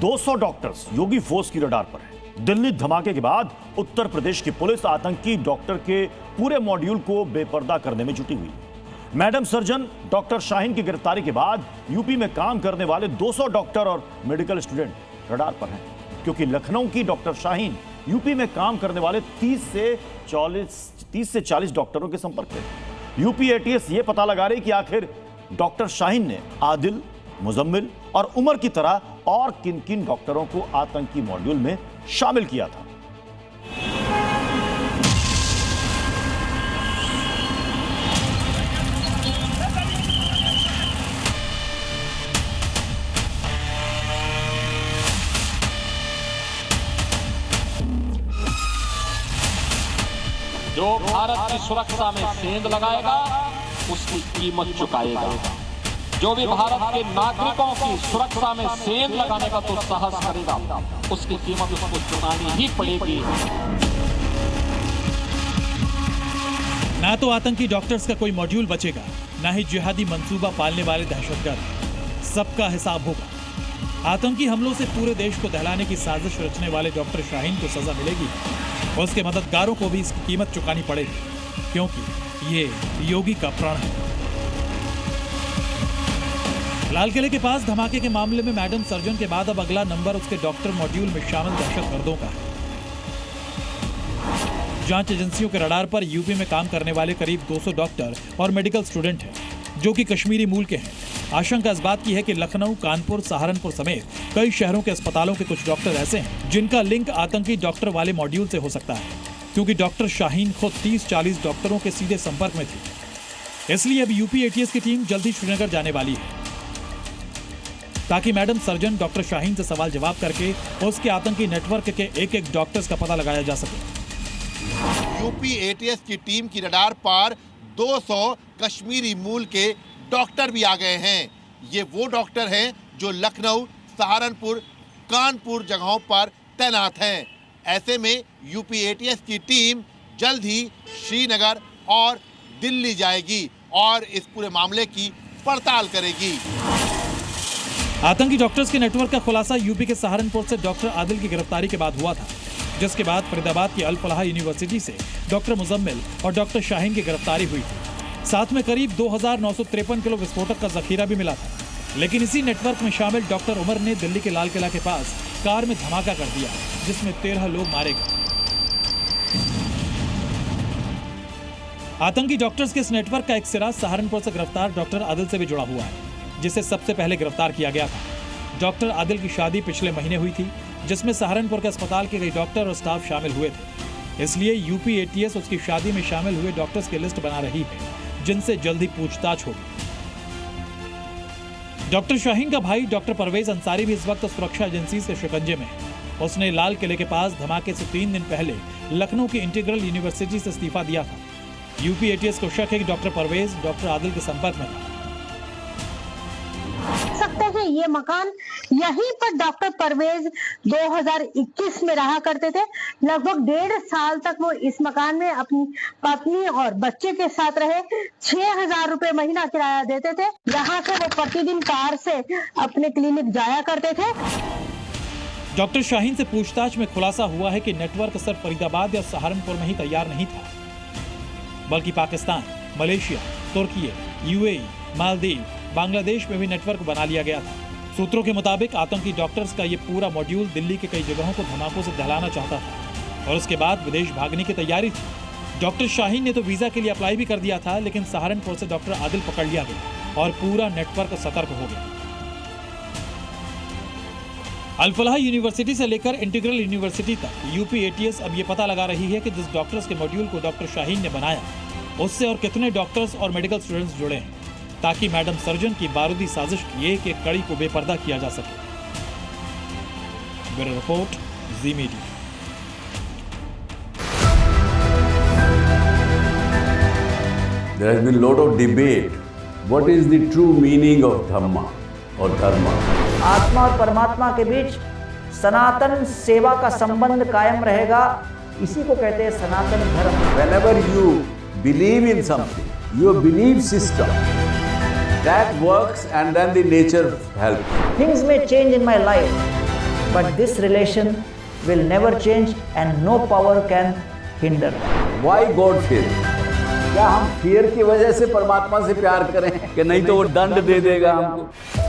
200 doctors योगी force की radar पर है। दिल्ली धमाके के बाद उत्तर प्रदेश की पुलिस आतंकी डॉक्टर के पूरे मॉड्यूल को बेपर्दा करने में जुटी हुई है। मैडम सर्जन डॉक्टर शाहीन की गिरफ्तारी के बाद यूपी में काम करने वाले 200 डॉक्टर और मेडिकल स्टूडेंट रडार पर हैं, क्योंकि लखनऊ की डॉक्टर शाहीन यूपी में काम करने वाले 30 से 40 डॉक्टरों के संपर्क में। यूपी एटीएस ये पता लगा रही कि आखिर डॉक्टर शाहीन ने आदिल, मुजम्मिल और उमर की तरह और किन किन डॉक्टरों को आतंकी मॉड्यूल में शामिल किया था। जो भारत की सुरक्षा में सेंध लगाएगा उसकी कीमत चुकाएगा। जो भी भारत के नागरिकों की सुरक्षा में सेंध लगाने का तो साहस करेगा, उसकी कीमत उसको चुकानी ही पड़ेगी। ना तो आतंकी डॉक्टर्स का कोई मॉड्यूल बचेगा, ना ही जिहादी मंसूबा पालने वाले दहशतगर्द। सबका हिसाब होगा। आतंकी हमलों से पूरे देश को दहलाने की साजिश रचने वाले डॉक्टर शाहीन को सजा मिलेगी, उसके मददगारों को भी इसकी कीमत चुकानी पड़ेगी, क्योंकि ये योगी का प्रण है। लाल किले के पास धमाके के मामले में मैडम सर्जन के बाद अब अगला नंबर उसके डॉक्टर मॉड्यूल में शामिल दहशतगर्दों का है। जांच एजेंसियों के रडार पर यूपी में काम करने वाले करीब 200 डॉक्टर और मेडिकल स्टूडेंट हैं, जो कि कश्मीरी मूल के हैं। आशंका इस बात की है कि लखनऊ, कानपुर, सहारनपुर समेत कई शहरों के अस्पतालों के कुछ डॉक्टर ऐसे हैं जिनका लिंक आतंकी डॉक्टर वाले मॉड्यूल से हो सकता है, क्योंकि डॉक्टर शाहीन खुद 30-40 डॉक्टरों के सीधे संपर्क में थे। इसलिए अब यूपी एटीएस की टीम जल्द ही श्रीनगर जाने वाली है, ताकि मैडम सर्जन डॉक्टर शाहीन से सवाल जवाब करके उसके आतंकी नेटवर्क के एक-एक डॉक्टर्स का पता लगाया जा सके। यूपी एटीएस की टीम की रडार पर 200 कश्मीरी मूल के डॉक्टर भी आ गए हैं। ये वो डॉक्टर हैं जो लखनऊ, सहारनपुर, कानपुर जगहों पर तैनात हैं। ऐसे में यूपी एटीएस की टीम जल्द ही श्रीनगर और दिल्ली जाएगी और इस पूरे मामले की पड़ताल करेगी। आतंकी डॉक्टर्स के नेटवर्क का खुलासा यूपी के सहारनपुर से डॉक्टर आदिल की गिरफ्तारी के बाद हुआ था, जिसके बाद फरीदाबाद की अल फलाह यूनिवर्सिटी से डॉक्टर मुजम्मिल और डॉक्टर शाहीन की गिरफ्तारी हुई थी। साथ में करीब 2953 किलो विस्फोटक का जखीरा भी मिला था। लेकिन इसी नेटवर्क में शामिल डॉक्टर उमर ने दिल्ली के लाल किला के पास कार में धमाका कर दिया, जिसमें 13 लोग मारे गए। आतंकी डॉक्टर्स के इस नेटवर्क का एक सिरा सहारनपुर से गिरफ्तार डॉक्टर आदिल से भी जुड़ा हुआ है, जिसे सबसे पहले गिरफ्तार किया गया था। डॉक्टर आदिल की शादी पिछले महीने हुई थी, जिसमें सहारनपुर के अस्पताल के कई डॉक्टर और स्टाफ शामिल हुए थे। इसलिए यूपी एटीएस उसकी शादी में शामिल हुए डॉक्टर्स की लिस्ट बना रही है, जिनसे जल्दी पूछताछ होगी। डॉक्टर शाहीन का भाई डॉक्टर परवेज अंसारी भी इस वक्त सुरक्षा एजेंसी के शिकंजे में है। उसने लाल किले के पास धमाके से 3 दिन पहले लखनऊ की इंटीग्रल यूनिवर्सिटी से इस्तीफा दिया था। यूपी एटीएस को शक है कि डॉक्टर परवेज डॉक्टर आदिल के संपर्क में था। सकते हैं ये मकान यहीं पर डॉक्टर परवेज 2021 में रहा करते थे। लगभग 1.5 साल तक वो इस मकान में अपनी पत्नी और बच्चे के साथ रहे। 6,000 रुपए महीना किराया देते थे। यहाँ से वो प्रतिदिन कार से अपने क्लिनिक जाया करते थे। डॉक्टर शाहीन से पूछताछ में खुलासा हुआ है कि नेटवर्क सिर्फ फरीदाबाद या सहारनपुर में ही तैयार नहीं था, बल्कि पाकिस्तान, मलेशिया, तुर्की, यूएई, मालदीव, बांग्लादेश में भी नेटवर्क बना लिया गया था। सूत्रों के मुताबिक आतंकी डॉक्टर्स का ये पूरा मॉड्यूल दिल्ली के कई जगहों को धमाकों से दहलाना चाहता था और उसके बाद विदेश भागने की तैयारी थी। डॉक्टर शाहीन ने तो वीजा के लिए अप्लाई भी कर दिया था, लेकिन सहारनपुर से डॉक्टर आदिल पकड़ लिया गया और पूरा नेटवर्क सतर्क हो गया। अल फलाह यूनिवर्सिटी से लेकर इंटीग्रल यूनिवर्सिटी तक यूपी एटीएस अब ये पता लगा रही है कि जिस डॉक्टर्स के मॉड्यूल को डॉक्टर शाहीन ने बनाया, उससे और कितने डॉक्टर्स और मेडिकल स्टूडेंट्स जुड़े हैं, ताकि मैडम सर्जन की बारूदी साजिश की एक एक कड़ी को बेपर्दा किया जा सके। Bureau report, Zee Media. There has been a lot of debate. What is the true meaning of Dhamma or Dharma? आत्मा और परमात्मा के बीच सनातन सेवा का संबंध कायम रहेगा, इसी को कहते हैं सनातन धर्म। Whenever you believe in something, your belief system that works and then the nature helps. Things may change in my life, but this relation will never change and no power can hinder. Why God fear? क्या हम fear की वजह से परमात्मा से प्यार करें कि नहीं तो वो दंड दे देगा हमको?